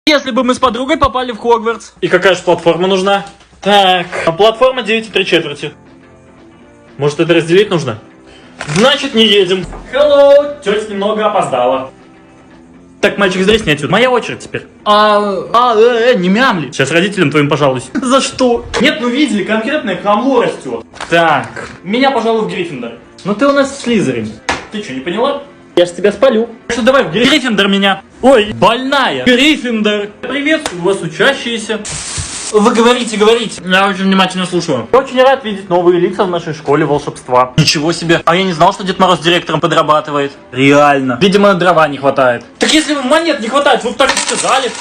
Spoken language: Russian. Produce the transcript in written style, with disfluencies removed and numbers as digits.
Если бы мы с подругой попали в Хогвартс. И какая же платформа нужна? Так, платформа 9,3. Может, это разделить нужно? Значит, не едем. Hello, тетя немного опоздала. Так, мальчик, здесь не отсюда. Моя очередь теперь. Не мямли. Сейчас родителям твоим пожалуйся. За что? Нет, ну видели, конкретное хамло растет. Так, меня, пожалуй, в Гриффиндор. Ну ты у нас Слизерин. Ты что, не поняла? Я ж тебя спалю. Так что давай в Гриффиндор меня. Ой, больная. Гриффиндор. Приветствую вас, учащиеся. Вы говорите. Я очень внимательно слушаю. Очень рад видеть новые лица в нашей школе волшебства. Ничего себе. А я не знал, что Дед Мороз директором подрабатывает. Реально. Видимо, дрова не хватает. Так если монет не хватает, вы бы так и сказали.